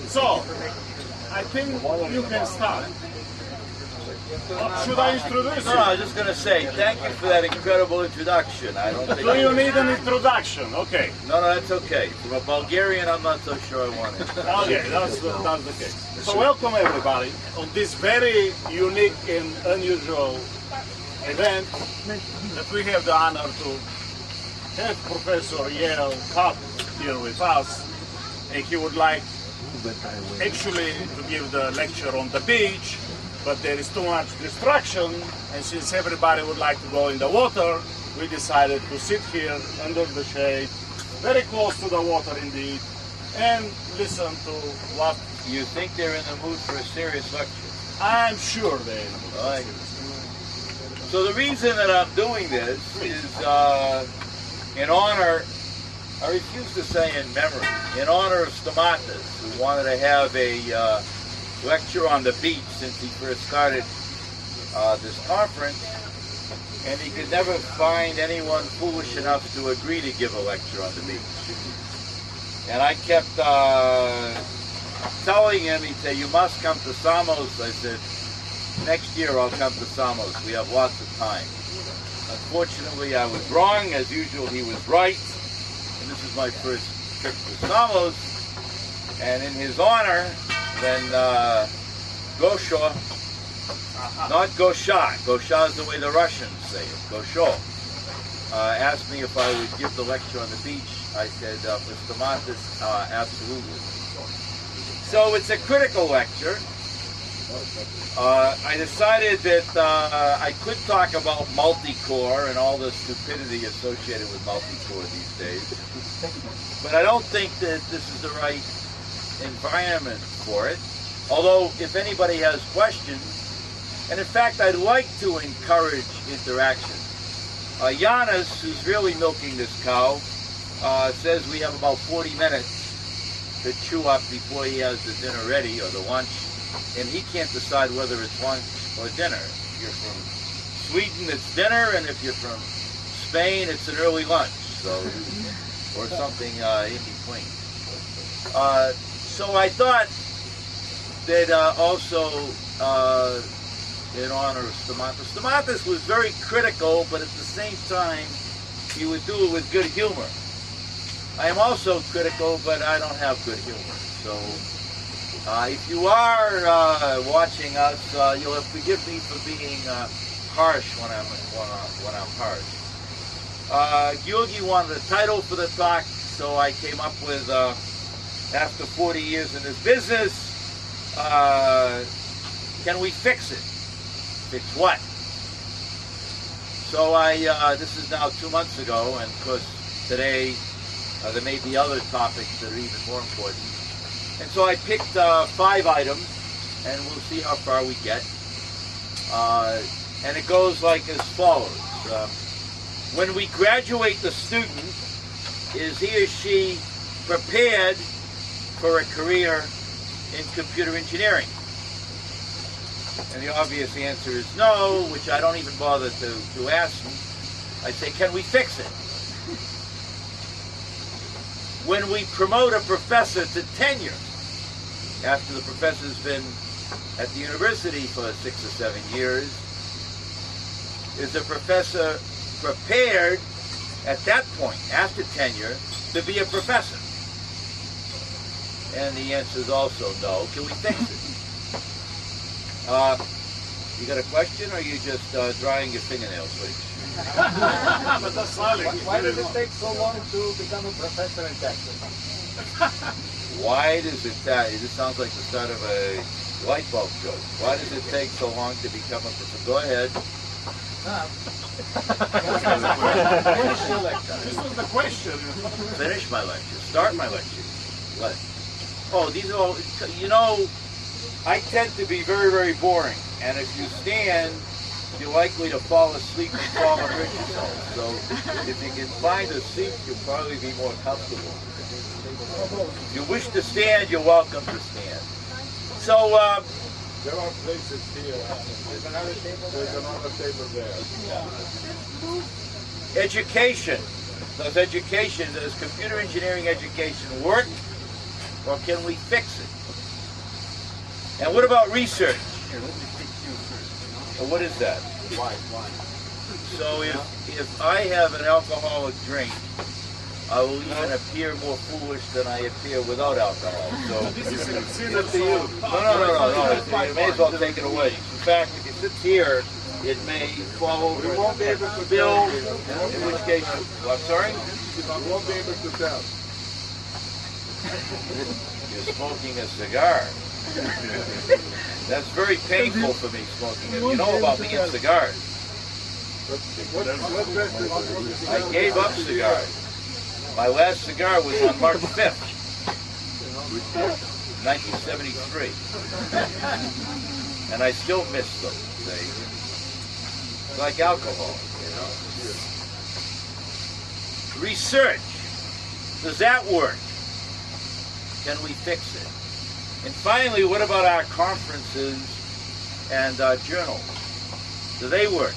So, I think you can start. Should I introduce you? No, I was just going to say, thank you for that incredible introduction. I don't think Do you need an introduction? Okay. No, that's okay. From a Bulgarian, I'm not so sure I want it. Okay, that's the case. So welcome everybody on this very unique and unusual event that we have the honor to have Professor Yale Patt here with us, and he would like actually to give the lecture on the beach, but there is too much distraction, and since everybody would like to go in the water, we decided to sit here under the shade, very close to the water indeed, and listen to what... You think they're in the mood for a serious lecture? I'm sure they're in the mood for a serious lecture. So the reason that I'm doing this is in honor, I refuse to say in memory, in honor of Stamatis, who wanted to have a lecture on the beach since he first started this conference, and he could never find anyone foolish enough to agree to give a lecture on the beach. And I kept telling him, he'd say, you must come to SAMOS. I said, next year I'll come to SAMOS. We have lots of time. Unfortunately, I was wrong. As usual, he was right. And this is my first trip to SAMOS. And in his honor, then Gosha, not Gosha, Gosha is the way the Russians say it, Gosha, asked me if I would give the lecture on the beach. I said, for Stamatis, absolutely. So it's a critical lecture. I decided that I could talk about multi-core and all the stupidity associated with multi-core these days, but I don't think that this is the right environment for it. Although, if anybody has questions, and in fact, I'd like to encourage interaction. Giannis, who's really milking this cow, says we have about 40 minutes to chew up before he has the dinner ready, or the lunch, and he can't decide whether it's lunch or dinner. If you're from Sweden, it's dinner, and if you're from Spain, it's an early lunch, so, or something in between. So I thought that also, in honor of Stamatis, Stamatis was very critical, but at the same time, he would do it with good humor. I am also critical, but I don't have good humor. So if you are watching us, you'll have to forgive me for being harsh when I'm harsh. Georgi wanted a title for the talk, so I came up with, after 40 years in this business, can we fix it? Fix what? So this is now 2 months ago, and of course today there may be other topics that are even more important. And so I picked 5 items, and we'll see how far we get. And it goes like as follows. When we graduate the student, is he or she prepared for a career in computer engineering? And the obvious answer is no, which I don't even bother to ask them. I say, can we fix it? When we promote a professor to tenure, after the professor's been at the university for 6 or 7 years, is the professor prepared at that point, after tenure, to be a professor? And the answer is also no. Can we fix it? You got a question, or are you just drying your fingernails, please? Why does it take so long to become a professor in Texas? Why does it this sounds like the start of a light bulb joke. Why does it take so long to become a professor? Go ahead. This was the question. Finish my lecture. Start my lecture. What? Oh, these are all, you know, I tend to be very, very boring. And if you stand, you're likely to fall asleep and fall and hurt yourself. So if you can find a seat, you'll probably be more comfortable. If you wish to stand, you're welcome to stand. So there are places here. There's another table there. Education. Does computer engineering education work, or can we fix it? And what about research? Here, let me take you first. What is that? Why? So if I have an alcoholic drink, I will even appear more foolish than I appear without alcohol. So This is considered to you. no. You may as well take it away. In fact, if it sits here, it may fall over and spill, in which case, I'm sorry? I won't be able to tell. You're smoking a cigar. That's very painful for me, smoking it. You know about me and cigars. What dress is I gave up cigars. My last cigar was on March 5th, 1973. And I still miss them. See? It's like alcohol, you know. Research. Does that work? Can we fix it? And finally, what about our conferences and journals? Do they work?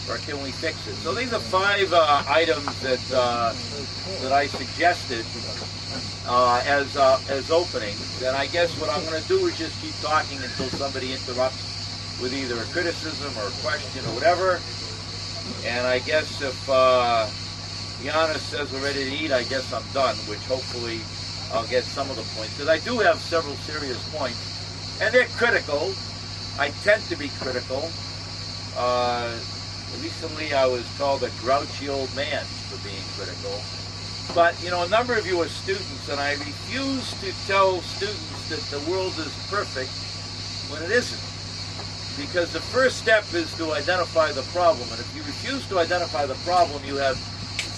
Or can we fix it? So these are 5 items that I suggested as openings. And I guess what I'm going to do is just keep talking until somebody interrupts with either a criticism or a question or whatever. And I guess if Giannis says we're ready to eat, I guess I'm done, which hopefully I'll get some of the points. Because I do have several serious points. And they're critical. I tend to be critical. Recently I was called a grouchy old man for being critical. But, you know, a number of you are students, and I refuse to tell students that the world is perfect when it isn't. Because the first step is to identify the problem, and if you refuse to identify the problem, you have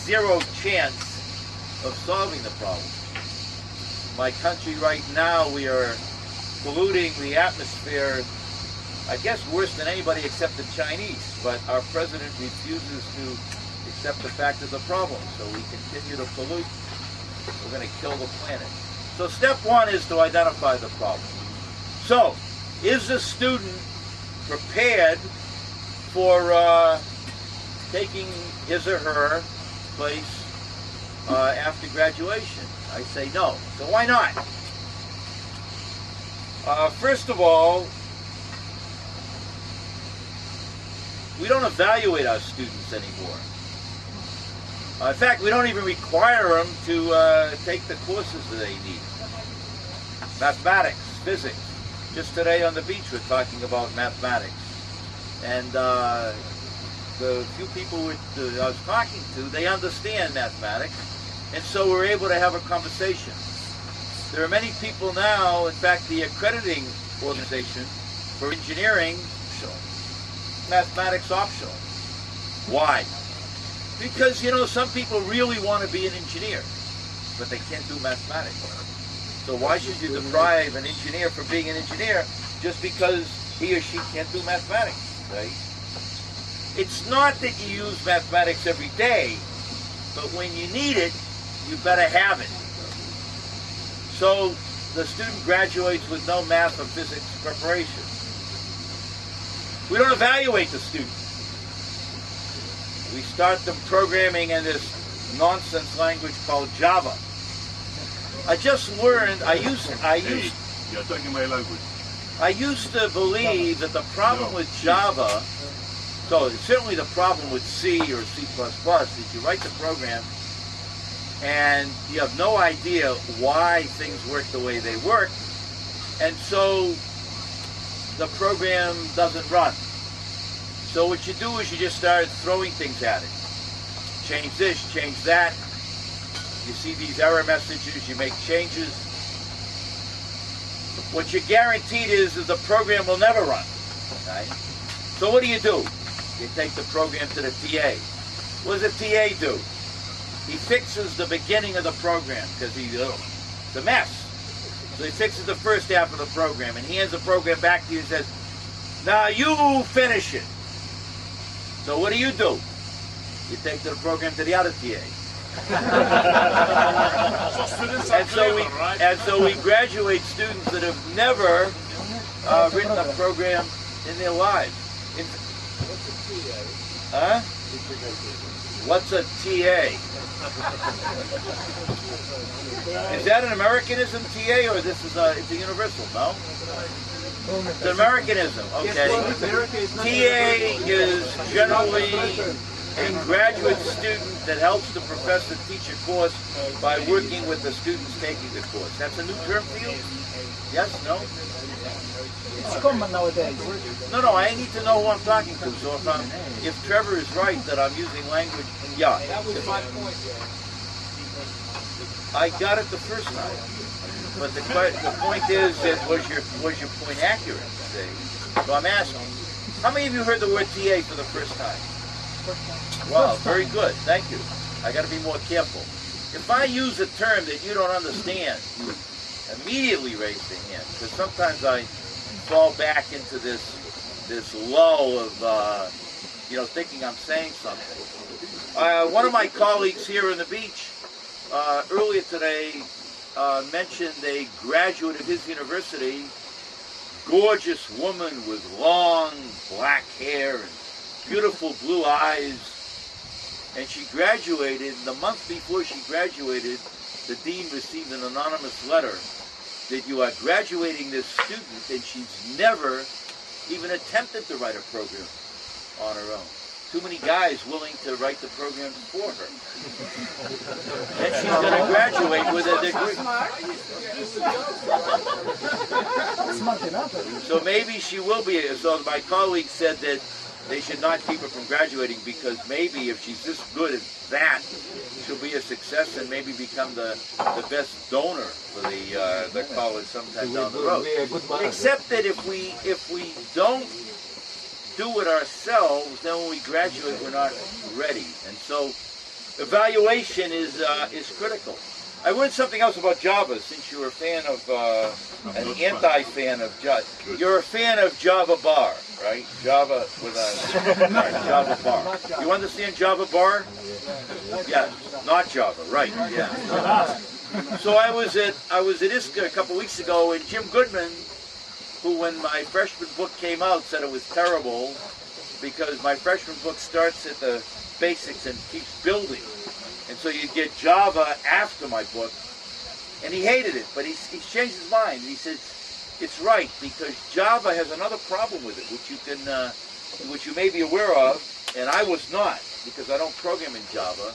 0 chance of solving the problem. My country right now, we are polluting the atmosphere, I guess worse than anybody except the Chinese, but our president refuses to accept the fact there's a problem. So we continue to pollute, we're going to kill the planet. So step 1 is to identify the problem. So, is the student prepared for taking his or her place after graduation? I say no. So why not? First of all, we don't evaluate our students anymore. In fact, we don't even require them to take the courses that they need. Mathematics, physics. Just today on the beach we're talking about mathematics. And the few people I was talking to, they understand mathematics. And so we're able to have a conversation. There are many people now, in fact, the accrediting organization for engineering, mathematics optional. Why? Because, you know, some people really want to be an engineer, but they can't do mathematics. So why should you deprive an engineer from being an engineer just because he or she can't do mathematics, right? It's not that you use mathematics every day, but when you need it, you better have it. So the student graduates with no math or physics preparation. We don't evaluate the student. We start them programming in this nonsense language called Java. I just learned, You're talking my language. I used to believe that the problem with Java, so certainly the problem with C or C++, is you write the program and you have no idea why things work the way they work, and so the program doesn't run. So what you do is you just start throwing things at it. Change this, change that. You see these error messages, you make changes. What you're guaranteed is the program will never run. Right? So what do? You take the program to the TA. What does the TA do? He fixes the beginning of the program because it's a mess. So he fixes the first half of the program and he hands the program back to you and says, now you finish it. So what do? You take the program to the other TA. And so we graduate students that have never written a program in their lives. What's a TA? Is that an Americanism, TA, or this is it's a universal? No? It's an Americanism, okay. TA is generally a graduate student that helps the professor teach a course by working with the students taking the course. That's a new term for you? Yes? No? It's common nowadays. No, I need to know who I'm talking to. So if Trevor is right that I'm using language, yeah. That was my point. I got it the first time. But the point is, was your point accurate? See? So I'm asking, how many of you heard the word TA for the first time? Wow, very good. Thank you. I got to be more careful. If I use a term that you don't understand, immediately raise the hand, because sometimes I fall back into this lull of thinking I'm saying something. One of my colleagues here on the beach earlier today mentioned a graduate of his university, gorgeous woman with long black hair and beautiful blue eyes, and she graduated. The month before she graduated, the dean received an anonymous letter that you are graduating this student, and she's never even attempted to write a program on her own. Too many guys willing to write the programs for her. And she's going to graduate with a degree. Smart enough. So maybe she will be. So my colleague said that they should not keep her from graduating because maybe if she's this good at that, she'll be a success and maybe become the best donor for the college sometime down the road. Except that if we don't do it ourselves, then when we graduate, we're not ready. And so evaluation is critical. I learned something else about Java, since you're a fan of, an anti-fan of Java. You're a fan of Java bar, right? Java with a, Java bar. You understand Java bar? Yeah, not Java, right, yeah. So I was at ISCA a couple weeks ago, and Jim Goodman, who when my freshman book came out said it was terrible because my freshman book starts at the basics and keeps building. And so you get Java after my book. And he hated it, but he's changed his mind. He said, it's right, because Java has another problem with it, which you may be aware of, and I was not, because I don't program in Java.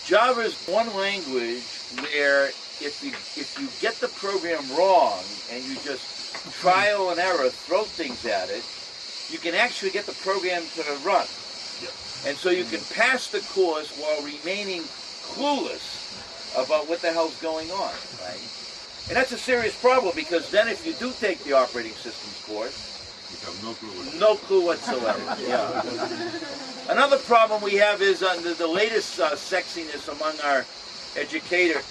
Java is one language where if you get the program wrong and you just trial and error, throw things at it, you can actually get the program to run. And so you can pass the course while remaining clueless about what the hell's going on, right? And that's a serious problem, because then if you do take the operating systems course, you have no clue whatsoever. Yeah. Another problem we have is the latest sexiness among our educators,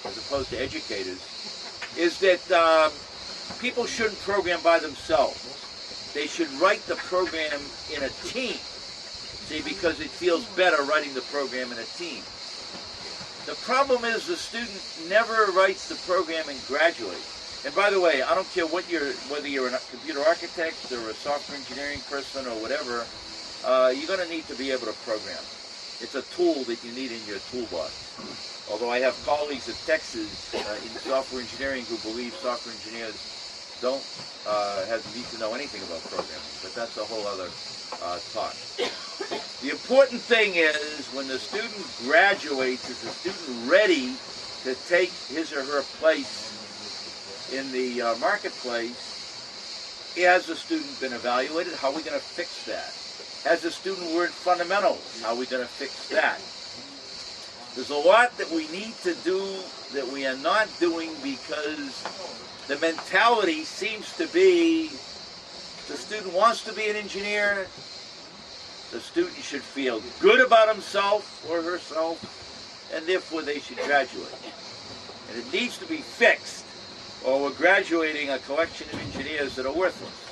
as opposed to educators, is that people shouldn't program by themselves. They should write the program in a team, see, because it feels better writing the program in a team. The problem is the student never writes the program and graduates. And by the way, I don't care whether you're a computer architect or a software engineering person or whatever, you're going to need to be able to program. It's a tool that you need in your toolbox. Although I have colleagues at Texas in software engineering who believe software engineers don't need to know anything about programming, but that's a whole other talk. The important thing is, when the student graduates, is the student ready to take his or her place in the marketplace? Has the student been evaluated? How are we going to fix that? Has the student learned fundamentals? How are we going to fix that? There's a lot that we need to do that we are not doing because the mentality seems to be the student wants to be an engineer. The student should feel good about himself or herself, and therefore they should graduate. And it needs to be fixed, or we're graduating a collection of engineers that are worthless.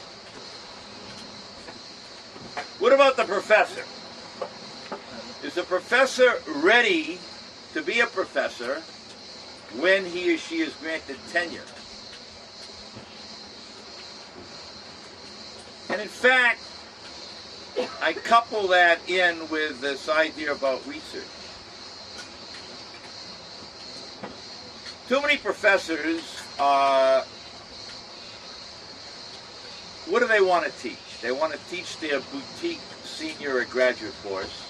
What about the professor? Is the professor ready to be a professor when he or she is granted tenure? And in fact, I couple that in with this idea about research. Too many professors, what do they want to teach? They want to teach their boutique senior or graduate course.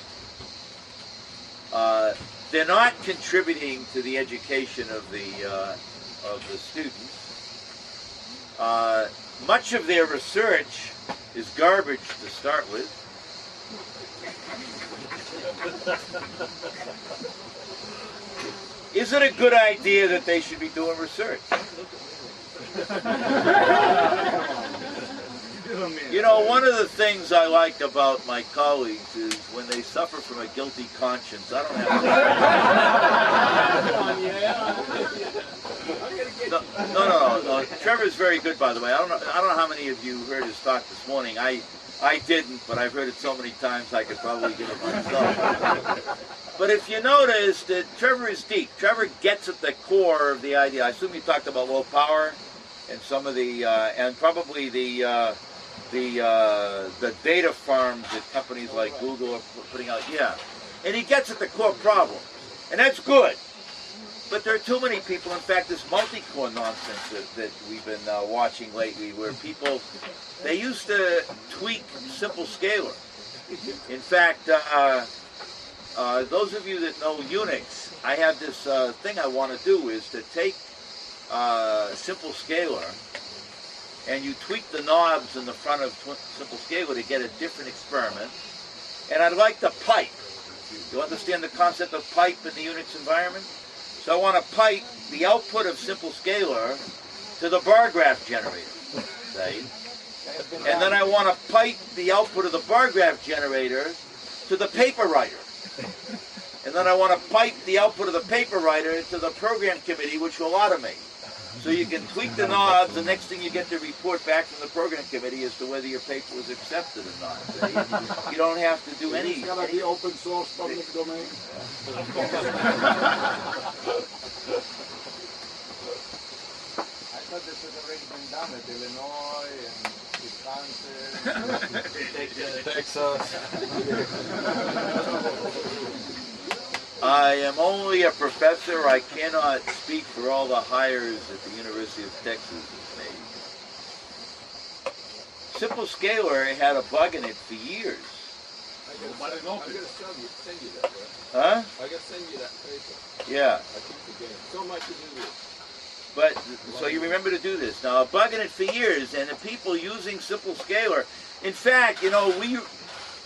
They're not contributing to the education of the students. Much of their research is garbage to start with. Is it a good idea that they should be doing research? You know, one of the things I like about my colleagues is when they suffer from a guilty conscience, I don't have to... No. Trevor's very good, by the way. I don't know how many of you heard his talk this morning. I didn't, but I've heard it so many times I could probably give it myself. But if you notice that Trevor is deep. Trevor gets at the core of the idea. I assume you talked about low power and some of the, and probably the data farms that companies like Google are putting out. Yeah. And he gets at the core problem. And that's good. But there are too many people, in fact, this multi-core nonsense that we've been watching lately, where people, they used to tweak simple scalar. In fact, those of you that know Unix, I have this thing I want to do is to take simple scalar and you tweak the knobs in the front of simple scalar to get a different experiment. And I'd like to pipe. You understand the concept of pipe in the Unix environment? So I want to pipe the output of simple scalar to the bar graph generator, say. And then I want to pipe the output of the bar graph generator to the paper writer. And then I want to pipe the output of the paper writer to the program committee, which will automate. So you can tweak the knobs, the next thing you get the report back from the program committee as to whether your paper was accepted or not. So you don't have to do any... It's got to be open source, public domain. I thought this had already been done at Illinois and Wisconsin. Texas. I am only a professor. I cannot speak for all the hires that the University of Texas has made. Simple Scalar had a bug in it for years. I'm going to send you that, right? Huh? I got to send you that paper. Yeah. I keep forgetting. So much to do this. But, so you remember to do this. Now, a bug in it for years, and the people using Simple Scalar, in fact, you know,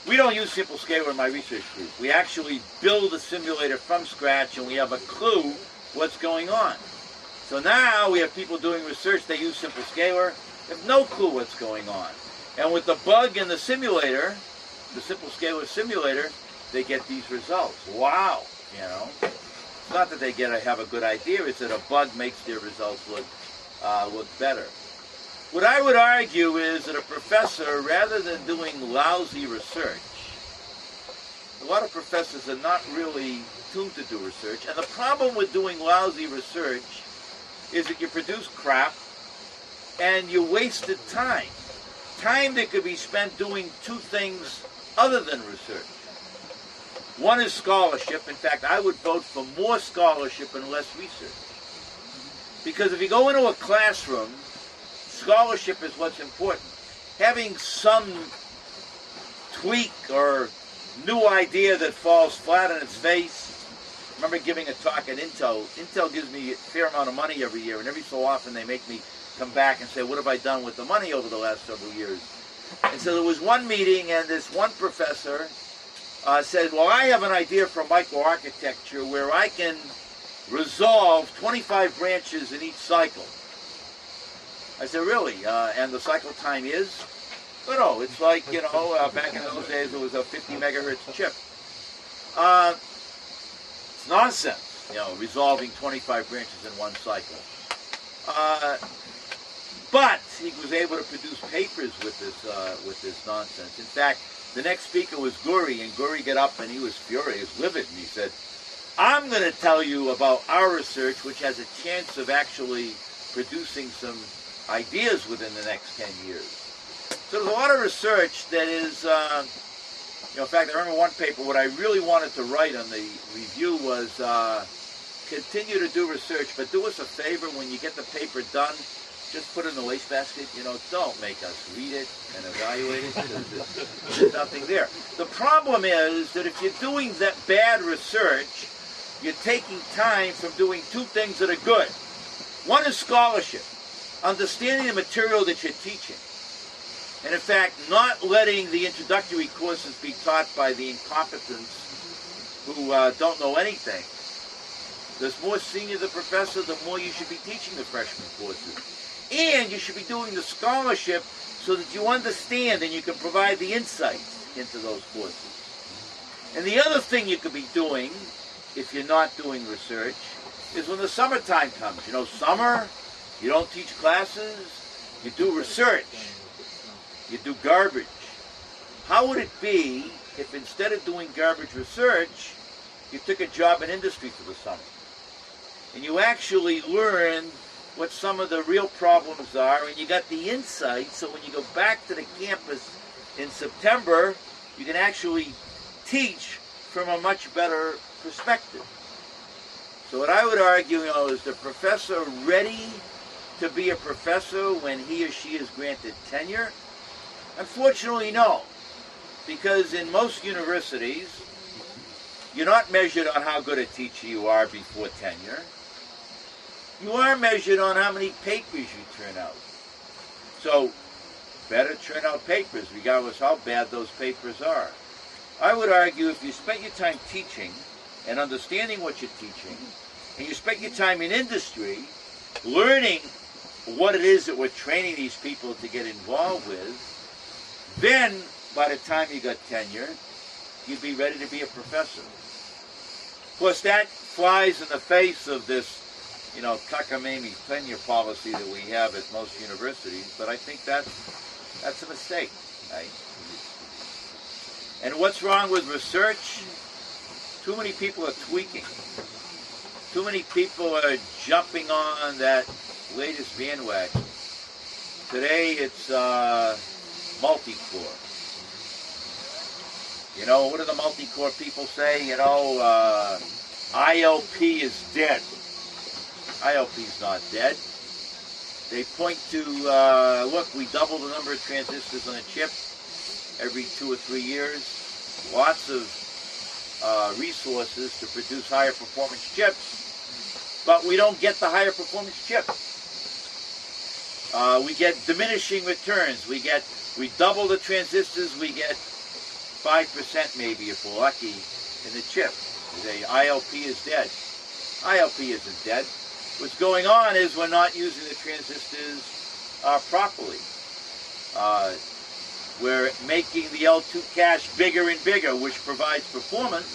we don't use Simple Scalar in my research group. We actually build a simulator from scratch, and we have a clue what's going on. So now we have people doing research, they use Simple Scalar, they have no clue what's going on. And with the bug in the simulator, the Simple Scalar simulator, they get these results. Wow, you know. It's not that they have a good idea, it's that a bug makes their results look better. What I would argue is that a professor, rather than doing lousy research, a lot of professors are not really tuned to do research, and the problem with doing lousy research is that you produce crap and you wasted time. Time that could be spent doing two things other than research. One is scholarship. In fact, I would vote for more scholarship and less research. Because if you go into a classroom, scholarship is what's important. Having some tweak or new idea that falls flat on its face. I remember giving a talk at Intel. Intel gives me a fair amount of money every year, and every so often they make me come back and say, what have I done with the money over the last several years? And so there was one meeting, and this one professor said, well, I have an idea for microarchitecture where I can resolve 25 branches in each cycle. I said, really? And the cycle time is? But no, it's like, you know, back in those days it was a 50 megahertz chip. It's nonsense, you know, resolving 25 branches in one cycle. But he was able to produce papers with this nonsense. In fact, the next speaker was Guri, and Guri got up and he was furious, livid, and he said, I'm going to tell you about our research, which has a chance of actually producing some ideas within the next 10 years. So there's a lot of research that is know, in fact, I remember one paper, what I really wanted to write on the review was continue to do research, but do us a favor when you get the paper done, just put it in the wastebasket. You know, don't make us read it and evaluate it, because there's nothing there. The problem is that if you're doing that bad research, you're taking time from doing two things that are good. One is scholarship, understanding the material that you're teaching. And in fact, not letting the introductory courses be taught by the incompetents who don't know anything. The more senior the professor, the more you should be teaching the freshman courses. And you should be doing the scholarship so that you understand and you can provide the insights into those courses. And the other thing you could be doing, if you're not doing research, is when the summertime comes. You know, summer, you don't teach classes, you do research. You do garbage. How would it be if instead of doing garbage research, you took a job in industry for the summer? And you actually learned what some of the real problems are, and you got the insight, so when you go back to the campus in September, you can actually teach from a much better perspective. So what I would argue, you know, is the professor ready to be a professor when he or she is granted tenure? Unfortunately, no, because in most universities, you're not measured on how good a teacher you are before tenure. You are measured on how many papers you turn out. So, better turn out papers, regardless how bad those papers are. I would argue if you spent your time teaching and understanding what you're teaching, and you spent your time in industry learning what it is that we're training these people to get involved with, then, by the time you got tenure, you'd be ready to be a professor. Of course, that flies in the face of this, you know, cockamamie tenure policy that we have at most universities, but I think that's a mistake, right? And what's wrong with research? Too many people are tweaking. Too many people are jumping on that latest bandwagon. Today, it's multi-core. You know, what do the multi-core people say? You know, ILP is dead. ILP's not dead. They point to, look, we double the number of transistors on a chip every 2 or 3 years. Lots of resources to produce higher performance chips, but we don't get the higher performance chips. We get diminishing returns. We double the transistors, we get 5% maybe if we're lucky in the chip. The ILP is dead. ILP isn't dead. What's going on is we're not using the transistors properly. We're making the L2 cache bigger and bigger, which provides performance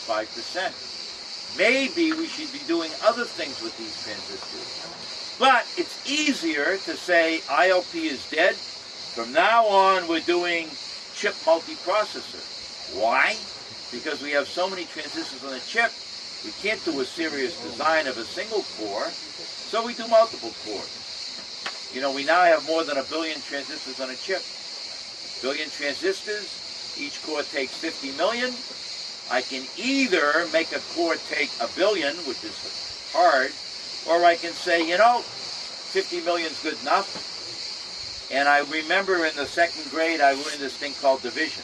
5%. Maybe we should be doing other things with these transistors. But it's easier to say ILP is dead. From now on, we're doing chip multiprocessor. Why? Because we have so many transistors on a chip, we can't do a serious design of a single core, so we do multiple cores. You know, we now have more than 1 billion transistors on a chip. 1 billion transistors, each core takes 50 million. I can either make a core take 1 billion, which is hard, or I can say, you know, 50 million is good enough. And I remember in the 2nd grade, I learned this thing called division.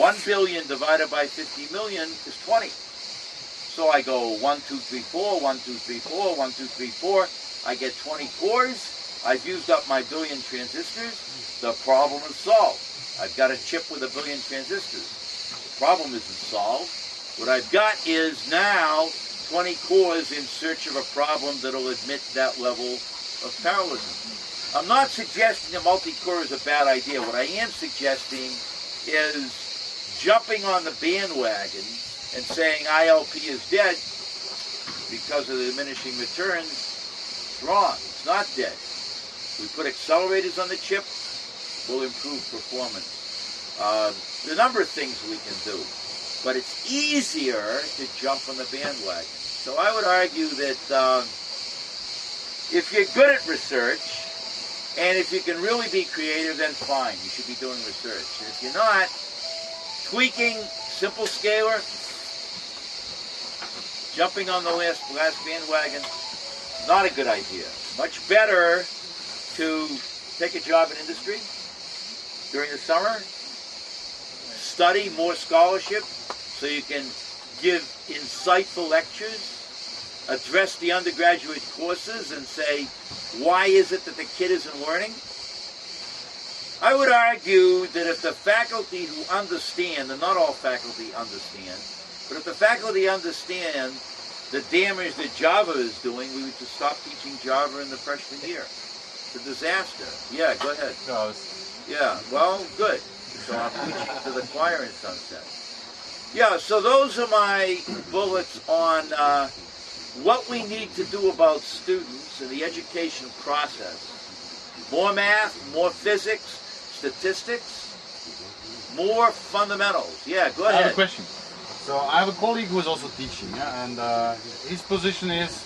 1 billion divided by 50 million is 20. So I go 1, 2, 3, 4, 1, 2, 3, 4, 1, 2, 3, 4. I get 20 cores. I've used up my 1 billion transistors. The problem is solved. I've got a chip with 1 billion transistors. The problem isn't solved. What I've got is now 20 cores in search of a problem that will admit that level of parallelism. I'm not suggesting that multi-core is a bad idea. What I am suggesting is jumping on the bandwagon and saying ILP is dead because of the diminishing returns. It's wrong. It's not dead. We put accelerators on the chip, we'll improve performance. There are a number of things we can do, but it's easier to jump on the bandwagon. So I would argue that if you're good at research, and if you can really be creative, then fine, you should be doing research. And if you're not, tweaking, simple scalar, jumping on the last bandwagon, not a good idea. Much better to take a job in industry during the summer, study more scholarship so you can give insightful lectures, address the undergraduate courses and say, why is it that the kid isn't learning? I would argue that if the faculty who understand, and not all faculty understand, but if the faculty understand the damage that Java is doing, we would just stop teaching Java in the freshman year. It's a disaster. Yeah, go ahead. Yeah, well, good. So I'm preaching to the choir in some sense. Yeah, so those are my bullets on what we need to do about students in the education process. More math, more physics, statistics, more fundamentals. Yeah, go ahead. I have a question. So I have a colleague who is also teaching, yeah? And his position is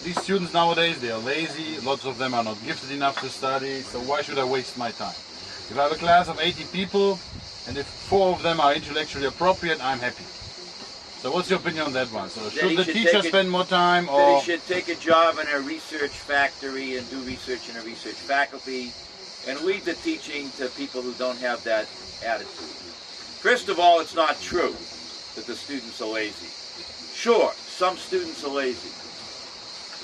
these students nowadays, they are lazy, lots of them are not gifted enough to study, so why should I waste my time? If I have a class of 80 people, and if 4 of them are intellectually appropriate, I'm happy. So what's your opinion on that one? So should the teacher spend more time, or...? That he should take a job in a research factory and do research in a research faculty, and leave the teaching to people who don't have that attitude. First of all, it's not true that the students are lazy. Sure, some students are lazy.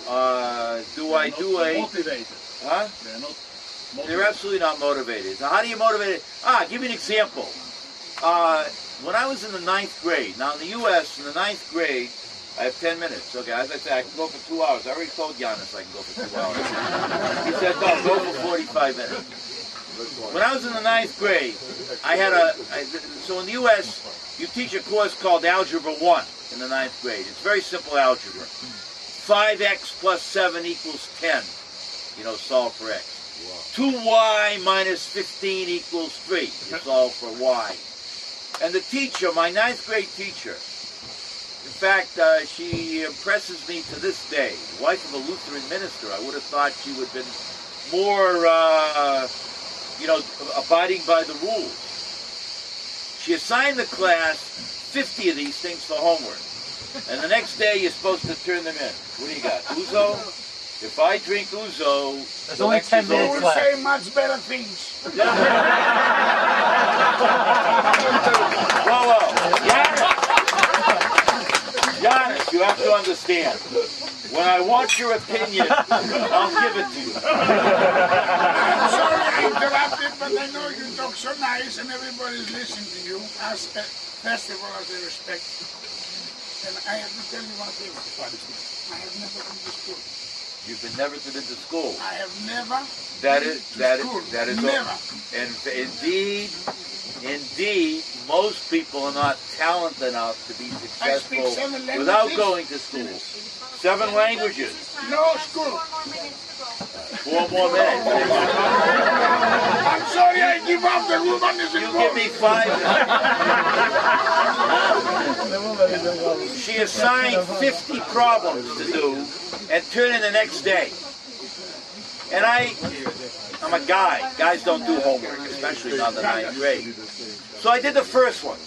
Motivated. Huh? They're not motivated. They're absolutely not motivated. Now, how do you motivate it? Give me an example. When I was in the 9th grade, now in the U.S., in the 9th grade, I have 10 minutes. Okay, as I said, I can go for 2 hours. I already told Giannis I can go for 2 hours. He said, no, go for 45 minutes. When I was in the 9th grade, I had so in the U.S., you teach a course called Algebra 1 in the 9th grade. It's very simple algebra. 5x plus 7 equals 10. You know, solve for x. 2y minus 15 equals 3. You solve for y. And the teacher, my 9th grade teacher, in fact, she impresses me to this day. The wife of a Lutheran minister, I would have thought she would have been more, abiding by the rules. She assigned the class 50 of these things for homework. And the next day, you're supposed to turn them in. What do you got? Ouzo? If I drink Ouzo, there's only 10 minutes left. Say much better things. Whoa. Giannis, you have to understand. When I want your opinion, I'll give it to you. I'm sorry I interrupted, but I know you talk so nice and everybody's listening to you. As first of all, as I respect. And I have to tell you one thing. I have never been to school. You've never been to school. I have never That been is never. And indeed, most people are not talented enough to be successful without going to school. 7 languages. No school. 4 more minutes. I'm sorry, I give up. The woman is You give me 5 minutes. She assigned 50 problems to do and turn in the next day. And I'm a guy. Guys don't do homework, especially not in the 9th grade. So I did the first one,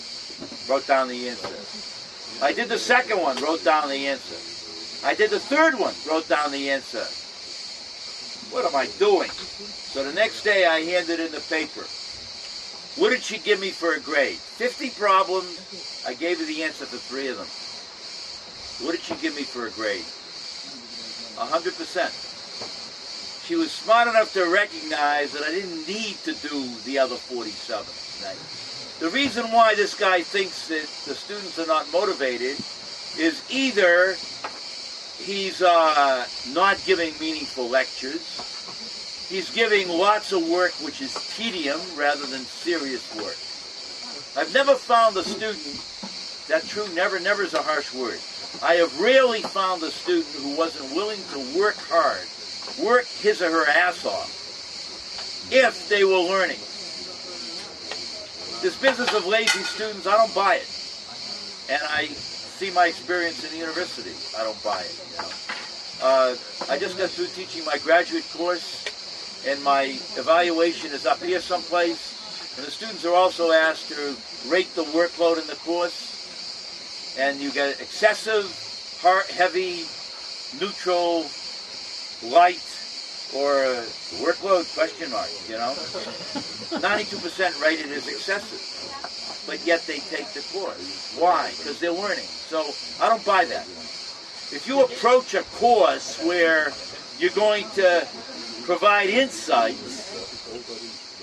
wrote down the answer. I did the second one, wrote down the answer. I did the third one, wrote down the answer. What am I doing? So the next day I handed in the paper. What did she give me for a grade? 50 problems. I gave her the answer for 3 of them. What did she give me for a grade? 100%. She was smart enough to recognize that I didn't need to do the other 47. Right? The reason why this guy thinks that the students are not motivated is either he's not giving meaningful lectures, he's giving lots of work which is tedium rather than serious work. I've never found a student, that true, never is a harsh word. I have rarely found a student who wasn't willing to work hard, work his or her ass off, if they were learning. This business of lazy students, I don't buy it. And I see my experience in the university. I don't buy it. You know? I just got through teaching my graduate course, and my evaluation is up here someplace. And the students are also asked to rate the workload in the course, and you get excessive, heavy, neutral, light, or workload, question mark, you know. 92% rated as excessive, but yet they take the course. Why? Because they're learning. So I don't buy that. If you approach a course where you're going to provide insights,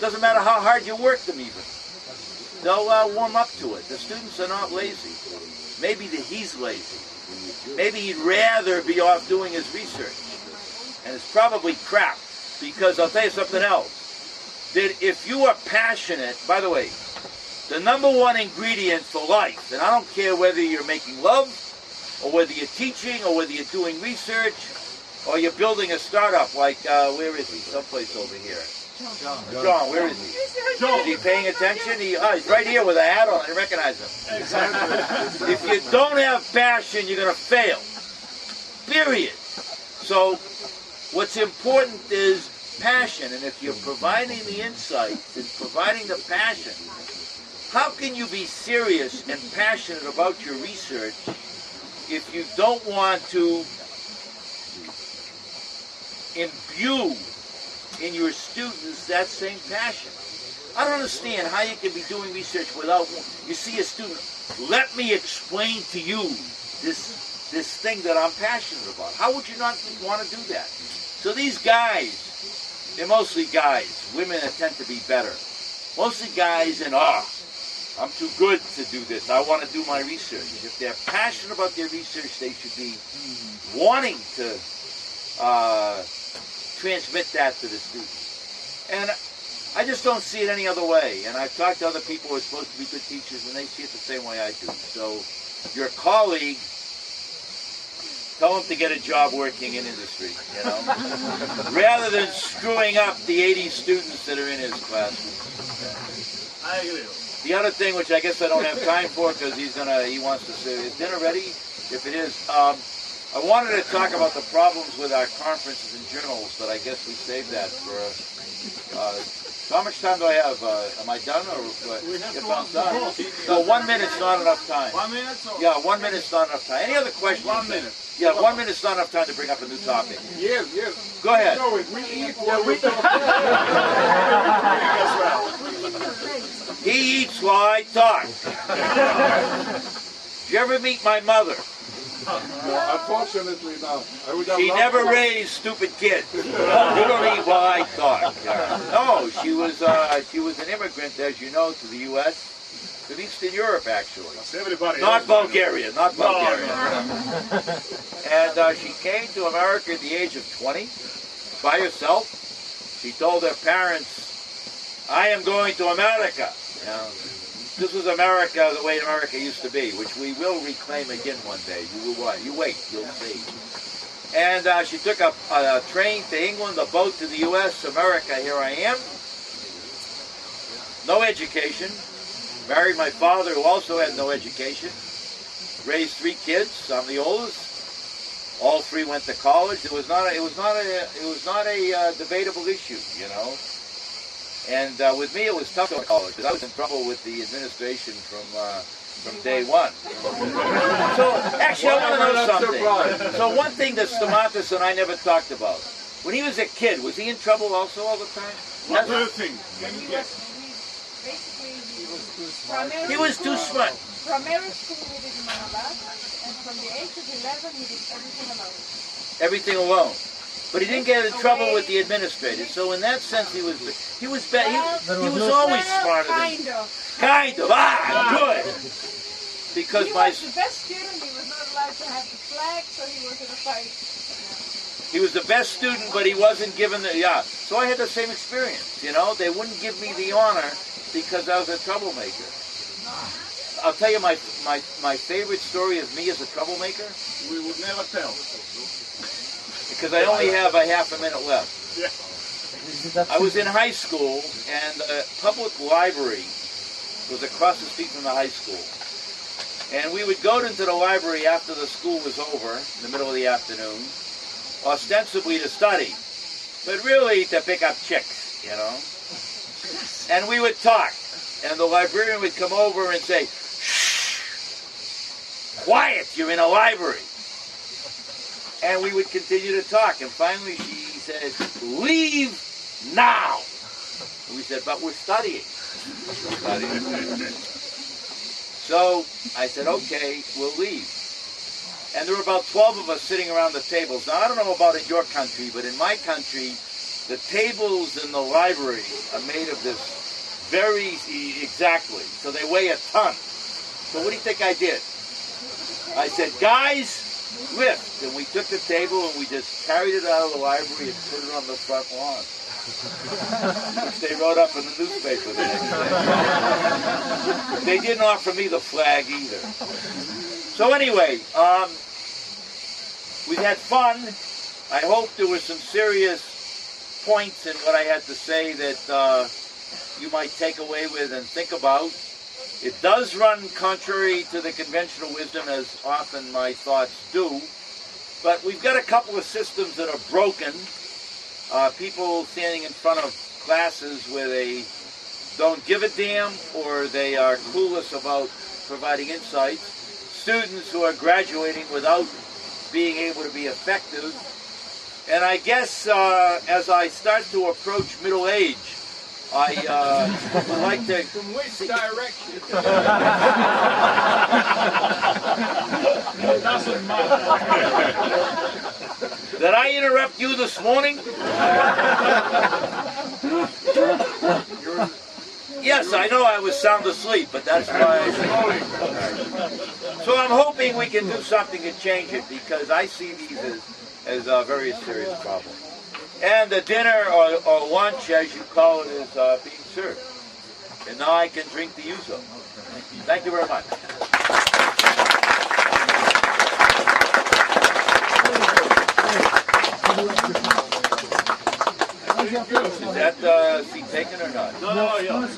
doesn't matter how hard you work them even, they'll warm up to it. The students are not lazy. Maybe he's lazy. Maybe he'd rather be off doing his research. And it's probably crap, because I'll tell you something else. That if you are passionate, by the way, the #1 ingredient for life, and I don't care whether you're making love, or whether you're teaching, or whether you're doing research, or you're building a startup like, where is he? Someplace over here. John, where is he? Is he paying attention? He's right here with a hat on. I recognize him. Exactly. If you don't have passion, you're going to fail. Period. So what's important is passion. And if you're providing the insights and providing the passion, how can you be serious and passionate about your research if you don't want to imbue in your students that same passion? I don't understand how you can be doing research without, you see a student, let me explain to you this thing that I'm passionate about. How would you not want to do that? So these guys, they're mostly guys. Women tend to be better. Mostly guys in I'm too good to do this. I want to do my research. If they're passionate about their research, they should be wanting to transmit that to the students. And I just don't see it any other way. And I've talked to other people who are supposed to be good teachers, and they see it the same way I do. So your colleague, tell him to get a job working in industry, you know, rather than screwing up the 80 students that are in his class. I agree. The other thing, which I guess I don't have time for, because he wants to say, is dinner ready? If it is, I wanted to talk about the problems with our conferences and journals, but I guess we saved that for. So how much time do I have? Am I done, or if I'm done? No, 1 minute's not enough time. 1 minute? Yeah, 1 minute's not enough time. Any other questions? 1 minute. Yeah, 1 minute's not enough time to bring up a new topic. Yes. Go ahead. No, we eat what we He eats while I talk. Did you ever meet my mother? Unfortunately, no. She never raised stupid kids. You don't eat while I talk. No, she was an immigrant, as you know, to the U.S., to Eastern Europe, actually. Not Bulgaria, not Bulgaria. And she came to America at the age of 20 by herself. She told her parents, I am going to America. This was America the way America used to be, which we will reclaim again one day. You wait, you'll see. And she took a train to England, a boat to the U.S., America, here I am. No education. Married my father, who also had no education. Raised 3 kids. I'm the oldest. All 3 went to college. It was not a debatable issue, you know. And with me, it was tough to go to college because I was in trouble with the administration from day one. So actually, I want to know something. So one thing that Stamatis and I never talked about: when he was a kid, was he in trouble also all the time? What do you think? Can you guess? He was too smart. Primary school we did in Manila, and from the age of 11 he did everything alone. Everything alone. But he didn't get in trouble with the administrators. So in that sense, he was always smarter than. Kind of. Good. Because he was the best student. He was not allowed to have the flag, so he was in a fight. He was the best student, but he wasn't given the So I had the same experience. You know, they wouldn't give me the honor because I was a troublemaker. I'll tell you my favorite story of me as a troublemaker. We would never tell. Because I only have a half a minute left. Yeah. I was in high school, and the public library was across the street from the high school. And we would go into the library after the school was over, in the middle of the afternoon, ostensibly to study, but really to pick up chicks, you know. And we would talk. and the librarian would come over and say, "Shh, quiet, you're in a library." And we would continue to talk, and finally she said, "Leave now." And we said, "But we're studying." So I said, "Okay, we'll leave." And there were about 12 of us sitting around the tables. Now, I don't know about in your country, but in my country, the tables in the library are made of this very exactly. So they weigh a ton. So what do you think I did? I said, "Guys, lift." And we took the table and we just carried it out of the library and put it on the front lawn. Which they wrote up in the newspaper the next day. They didn't offer me the flag either. So anyway, we had fun. I hope there were some serious points in what I had to say that you might take away with and think about. It does run contrary to the conventional wisdom, as often my thoughts do, but we've got a couple of systems that are broken. People standing in front of classes where they don't give a damn, or they are clueless about providing insights. Students who are graduating without being able to be effective. And I guess as I start to approach middle age, I would like to... From which direction? Doesn't matter. Did I interrupt you this morning? Yes, I know I was sound asleep, but that's why. So I'm hoping we can do something to change it, because I see these as a very serious problem. And the dinner or lunch, as you call it, is being served. And now I can drink the ouzo. Thank you very much. Is that seat taken or not? No, yeah.